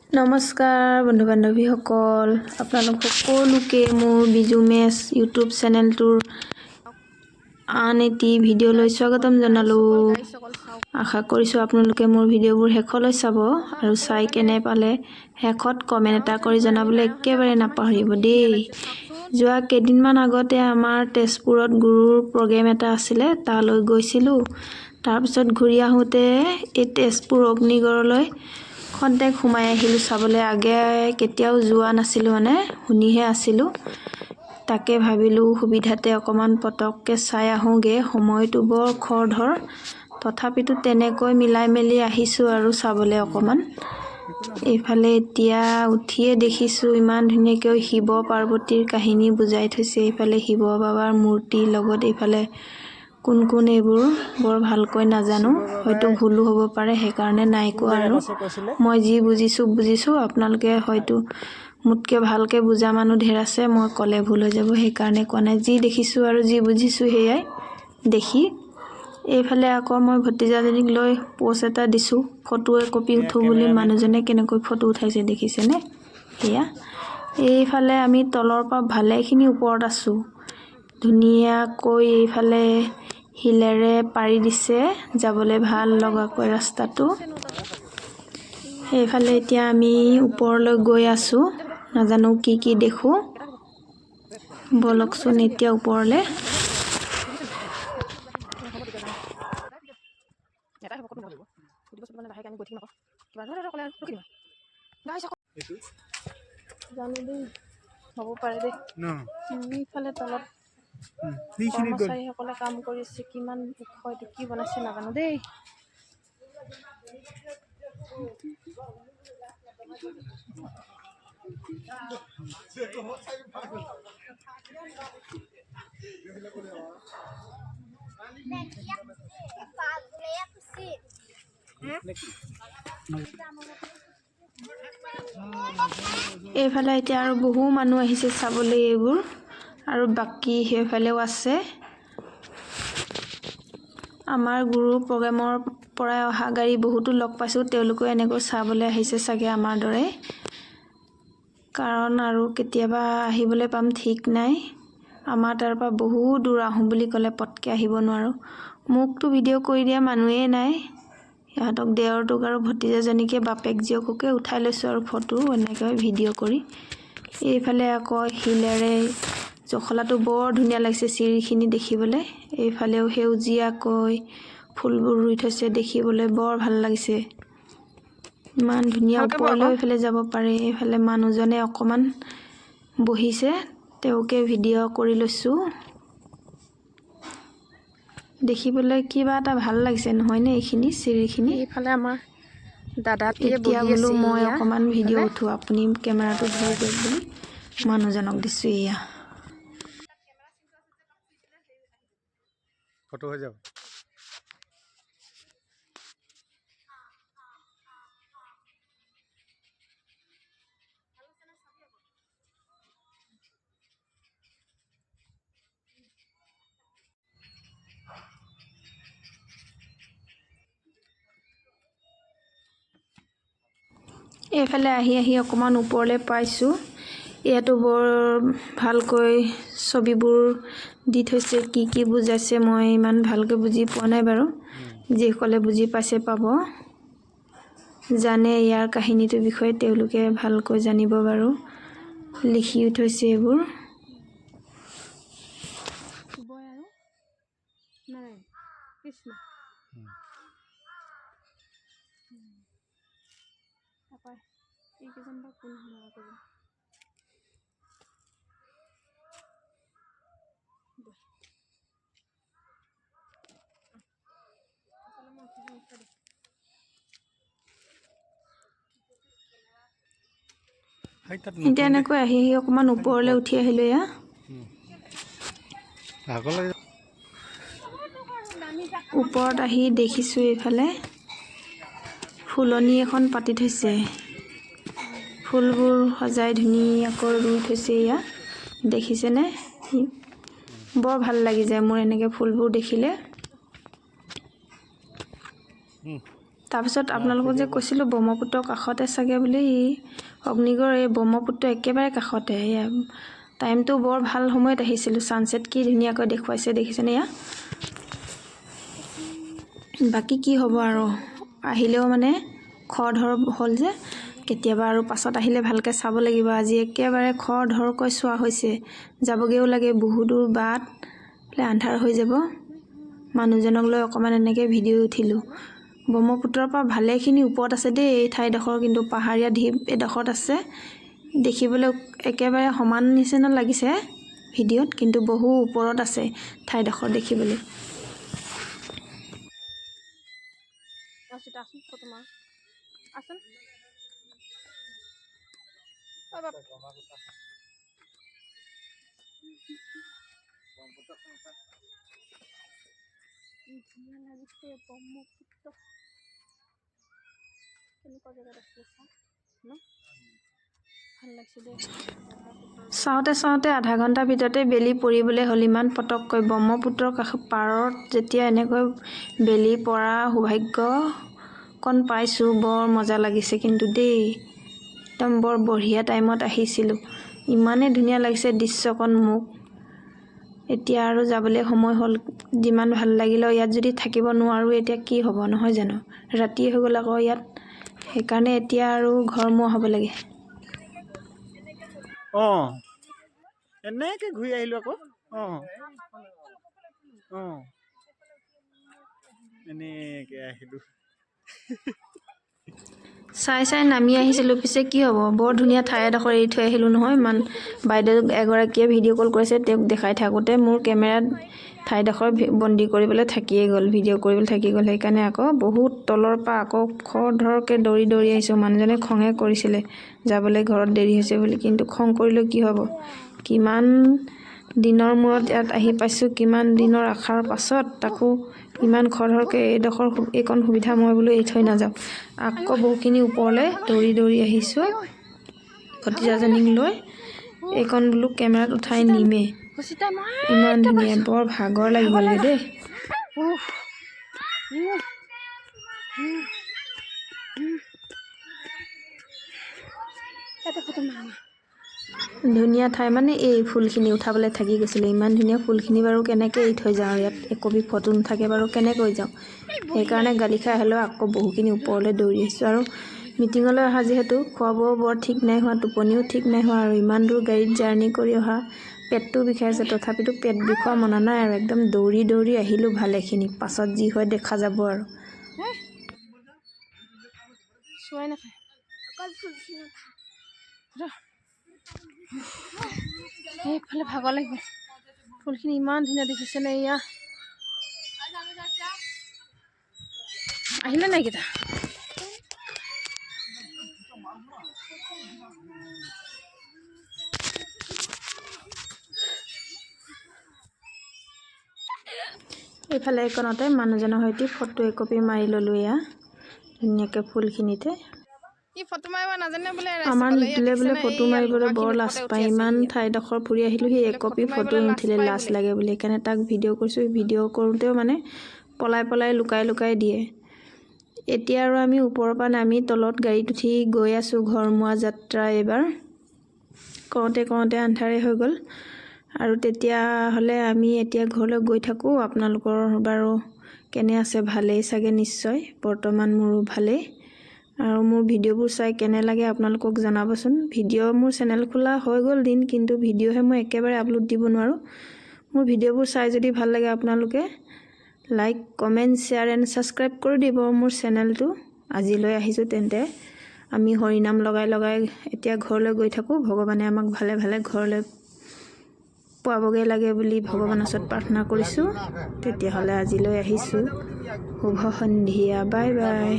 নমস্কাৰ বন্ধু বান্ধৱীসকল, আপোনালোক সকলোকে মোৰ বিজু মেছ ইউটিউব চেনেলটোৰ আন এটি ভিডিঅ'লৈ স্বাগতম জনালোঁ। আশা কৰিছোঁ আপোনালোকে মোৰ ভিডিঅ'বোৰ শেষলৈ চাব আৰু চাই কেনে পালে শেষত কমেণ্ট এটা কৰি জনাবলৈ একেবাৰে নাপাহৰিব দেই। যোৱা কেইদিনমান আগতে আমাৰ তেজপুৰত গুৰুৰ প্ৰগ্ৰেম এটা আছিলে, তালৈ গৈছিলোঁ। তাৰপিছত ঘূৰি আহোঁতে এই তেজপুৰ অগ্নিগড়লৈ খন্তেক সোমাই আহিলোঁ চাবলৈ। আগে কেতিয়াও যোৱা নাছিলোঁ, শুনিহে আছিলোঁ। তাকে ভাবিলোঁ সুবিধাতে অকণমান পটককৈ চাই আহোঁগৈ। সময়টো বৰ খৰধৰ, তথাপিতো তেনেকৈ মিলাই মেলি আহিছোঁ আৰু চাবলৈ অকণমান। এইফালে এতিয়া উঠিয়ে দেখিছোঁ ইমান ধুনীয়াকৈ শিৱ পাৰ্বতীৰ কাহিনী বুজাই থৈছে। এইফালে শিৱ বাবাৰ মূৰ্তিৰ লগত এইফালে কোন কোন এইবোৰ বৰ ভালকৈ নাজানো, হয়তো ভুলো হ'ব পাৰে, সেইকাৰণে নাই কোৱা। আৰু মই যি বুজিছোঁ আপোনালোকে হয়তো মোতকৈ ভালকৈ বুজা মানুহ ঢেৰ আছে, মই ক'লে ভুল হৈ যাব, সেইকাৰণে কোৱা নাই। যি দেখিছোঁ আৰু যি বুজিছোঁ সেয়াই দেখি। এইফালে আকৌ মই ভতিজাজনীক লৈ পোষ্ট এটা দিছোঁ, ফটো একপি উঠোঁ বুলি। মানুহজনে কেনেকৈ ফটো উঠাইছে দেখিছেনে? সেয়া। এইফালে আমি তলৰ পৰা ভালেখিনি ওপৰত আছোঁ। ধুনীয়াকৈ এইফালে শিলেৰে পাৰি দিছে, যাবলৈ ভাল লগাকৈ ৰাস্তাটো। সেইফালে এতিয়া আমি ওপৰলৈ গৈ আছোঁ, নাজানো কি কি দেখোঁ। বলকচোন এতিয়া ওপৰলৈ। জানো দেই, হ'ব পাৰে দেই। ইফালে তলত কৰ্মচাৰীসকলে কাম কৰিছে, কিমান ওখ এইটো কি বনাইছে নাজানো দেই। এইফালে এতিয়া আৰু বহু মানুহ আহিছে চাবলৈ এইবোৰ, আৰু বাকী সেইফালেও আছে। আমাৰ গুৰু প্ৰগ্ৰেমৰ পৰাই অহা গাড়ী বহুতো লগ পাইছোঁ, তেওঁলোকেও এনেকৈ চাবলৈ আহিছে চাগে আমাৰ দৰে। কাৰণ আৰু কেতিয়াবা আহিবলৈ পাম ঠিক নাই। আমাৰ তাৰ পৰা বহু দূৰ আহোঁ বুলি ক'লে পটকৈ আহিব নোৱাৰোঁ। মোকতো ভিডিঅ' কৰি দিয়া মানুহেই নাই। সিহঁতক দেৱৰটোক আৰু ভতিজাজনীকে বাপেক জীয়েককে উঠাই লৈছোঁ আৰু ফটো এনেকৈ ভিডিঅ' কৰি। এইফালে আকৌ শিলেৰে জখলাটো বৰ ধুনীয়া লাগিছে চিৰিখিনি দেখিবলৈ। এইফালেও সেউজীয়াকৈ ফুলবোৰ ৰুই থৈছে, দেখিবলৈ বৰ ভাল লাগিছে। ইমান ধুনীয়া, ওপৰলৈও এইফালে যাব পাৰে। এইফালে মানুহজনে অকণমান বহিছে, তেওঁকে ভিডিঅ' কৰি লৈছোঁ। দেখিবলৈ কিবা এটা ভাল লাগিছে নহয়নে? এইখিনি চিৰিখিনি। এইফালে আমাৰ এতিয়া বোলো মই অকণমান ভিডিঅ' উঠোঁ, আপুনি কেমেৰাটো ধৰি দিয়ক বুলি মানুহজনক দিছোঁ। এয়া ফটো হৈ যাব। এইফালে আহি অকণমান ওপৰলৈ পাইছোঁ। ইয়াতো বৰ ভালকৈ ছবিবোৰ দি থৈছে, কি কি বুজাইছে মই ইমান ভালকৈ বুজি পোৱা নাই বাৰু। যিসকলে বুজি পাইছে পাব, জানে ইয়াৰ কাহিনীটোৰ বিষয়ে তেওঁলোকে ভালকৈ জানিব বাৰু। লিখিও থৈছে এইবোৰ। এতিয়া এনেকৈ আহি অকণমান ওপৰলৈ উঠি আহিলোঁ। এয়া ওপৰত আহি দেখিছোঁ এইফালে ফুলনি এখন পাতি থৈছে, ফুলবোৰ সজাই ধুনীয়াকৈ ৰুই থৈছে। এয়া দেখিছেনে? বৰ ভাল লাগি যায় মোৰ এনেকৈ ফুলবোৰ দেখিলে। তাৰপিছত আপোনালোকক যে কৈছিলোঁ ব্ৰহ্মপুত্ৰৰ কাষতে চাগে বুলি অগ্নিগড় এই ব্ৰহ্মপুত্ৰ একেবাৰে কাষতে এয়া টাইমটো বৰ ভাল সময়ত আহিছিলোঁ ছানছেট কি ধুনীয়াকৈ দেখুৱাইছে দেখিছেনে এয়া বাকী কি হ'ব আৰু আহিলেও মানে খৰধৰ হ'ল যে কেতিয়াবা আৰু পাছত আহিলে ভালকৈ চাব লাগিব আজি একেবাৰে খৰধৰকৈ চোৱা হৈছে যাবগৈও লাগে বহু দূৰ বাট আন্ধাৰ হৈ যাব মানুহজনক লৈ অকণমান এনেকৈ ভিডিঅ' উঠিলোঁ ব্ৰহ্মপুত্ৰৰ পৰা ভালেখিনি ওপৰত আছে দেই এই ঠাইডোখৰ কিন্তু পাহাৰীয়া ঢিপ এডোখৰত আছে দেখিবলৈ একেবাৰে সমান নিচিনা লাগিছে ভিডিঅ'ত কিন্তু বহু ওপৰত আছে ঠাইডোখৰ দেখিবলৈ চাওঁতে চাওঁতে আধা ঘণ্টাৰ ভিতৰতে বেলি পৰিবলৈ হ'ল ইমান পটককৈ ব্ৰহ্মপুত্ৰৰ পাৰত যেতিয়া এনেকৈ বেলি পৰা সৌভাগ্যকণ পাইছোঁ বৰ মজা লাগিছে কিন্তু দেই একদম বৰ বঢ়িয়া টাইমত আহিছিলোঁ ইমানেই ধুনীয়া লাগিছে দৃশ্যকণ মোক এতিয়া আৰু যাবলৈ সময় হ'ল যিমান ভাল লাগিলেও ইয়াত যদি থাকিব নোৱাৰোঁ এতিয়া কি হ'ব নহয় জানো ৰাতি হৈ গ'ল আকৌ ইয়াত সেইকাৰণে এতিয়া আৰু ঘৰমুৱা হ'ব লাগে এনেকৈ ঘূৰি আহিলোঁ আকৌ এনেকৈ আহিলোঁ চাই চাই নামি আহিছিলোঁ পিছে কি হ'ব বৰ ধুনীয়া ঠাই এডোখৰ এৰি থৈ আহিলোঁ নহয় ইমান বাইদেউ এগৰাকীয়ে ভিডিঅ' কল কৰিছে তেওঁক দেখাই থাকোঁতে মোৰ কেমেৰাত ঠাইডোখৰ বন্দী কৰিবলৈ থাকিয়ে গ'ল ভিডিঅ' কৰিবলৈ থাকি গ'ল সেইকাৰণে আকৌ বহুত তলৰ পৰা আকৌ খৰধৰকৈ দৌৰি দৌৰি আহিছোঁ মানুহজনে খঙে কৰিছিলে যাবলৈ ঘৰত দেৰি হৈছে বুলি কিন্তু খং কৰিলেও কি হ'ব কিমান দিনৰ মূৰত ইয়াত আহি পাইছোঁ কিমান দিনৰ আশাৰ পাছত তাকো ইমান খৰধৰকৈ এইকণ সুবিধা মই বোলো এৰি থৈ নাযাওঁ আকৌ বহুখিনি ওপৰলৈ দৌৰি দৌৰি আহিছোঁ ভতিজাজনীক লৈ এইকণ বোলো কেমেৰাত উঠাই নিমে ইমান ধুনীয়া বৰ ভাগৰ লাগি গ'লগৈ দেই ধুনীয়া ঠাই মানে এই ফুলখিনি উঠাবলৈ থাকি গৈছিলে ইমান ধুনীয়া ফুলখিনি বাৰু কেনেকৈ এৰি থৈ যাওঁ ইয়াত একপি ফটো নাথাকে বাৰু কেনেকৈ যাওঁ সেইকাৰণে গালি খাই হ'লেও আকৌ বহুখিনি ওপৰলৈ দৌৰি আহিছোঁ আৰু মিটিঙলৈ অহা যিহেতু খোৱা বোৱাও বৰ ঠিক নাই হোৱা টোপনিও ঠিক নাই হোৱা আৰু ইমান দূৰ গাড়ীত জাৰ্ণি কৰি অহা পেটটো বিষাইছে তথাপিতো পেট বিষোৱা মনা নাই আৰু একদম দৌৰি দৌৰি আহিলোঁ ভালেখিনি পাছত যি হয় দেখা যাব আৰু এইফালে ভাগৰ লাগিব ফুলখিনি ইমান ধুনীয়া দেখিছেনে এয়া আহিলে নাই কেইটা এইফালে এইকণতে মানুহজনৰ সৈতে ফটো একপি মাৰি ল'লোঁ এয়া ধুনীয়াকৈ ফুলখিনিতে আমাৰ নিদিলে বোলে ফটো মাৰিবলৈ বৰ লাজ পায় ইমান ঠাইডোখৰ ফুৰি আহিলোঁ সেই একপি ফটো নুঠিলে লাজ লাগে বুলি সেইকাৰণে তাক ভিডিঅ' কৰিছোঁ ভিডিঅ' কৰোঁতেও মানে পলাই পলাই লুকাই লুকাই দিয়ে এতিয়া আৰু আমি ওপৰৰ পৰা নামি তলত গাড়ীত উঠি গৈ আছোঁ ঘৰমুৱা যাত্ৰা এইবাৰ কৰোঁতে কৰোঁতে আন্ধাৰে হৈ গ'ল আৰু তেতিয়াহ'লে আমি এতিয়া ঘৰলৈ গৈ থাকোঁ আপোনালোকৰ বাৰু কেনে আছে ভালেই চাগে নিশ্চয় বৰ্তমান মোৰো ভালেই আৰু মোৰ ভিডিঅ'বোৰ চাই কেনে লাগে আপোনালোকক জনাবচোন ভিডিঅ' মোৰ চেনেল খোলা হৈ গ'ল দিন কিন্তু ভিডিঅ'হে মই একেবাৰে আপলোড দিব নোৱাৰোঁ মোৰ ভিডিঅ'বোৰ চাই যদি ভাল লাগে আপোনালোকে like comment share and subscribe কৰি দিব মোৰ চেনেলটো আজিলৈ আহিছোঁ তেন্তে আমি হৰিনাম লগাই লগাই এতিয়া ঘৰলৈ গৈ থাকোঁ ভগৱানে আমাক ভালে ভালে ঘৰলৈ পোৱাবগৈ লাগে বুলি ভগৱানৰ ওচৰত প্ৰাৰ্থনা কৰিছোঁ তেতিয়াহ'লে আজিলৈ আহিছোঁ শুভ সন্ধিয়া বাই বাই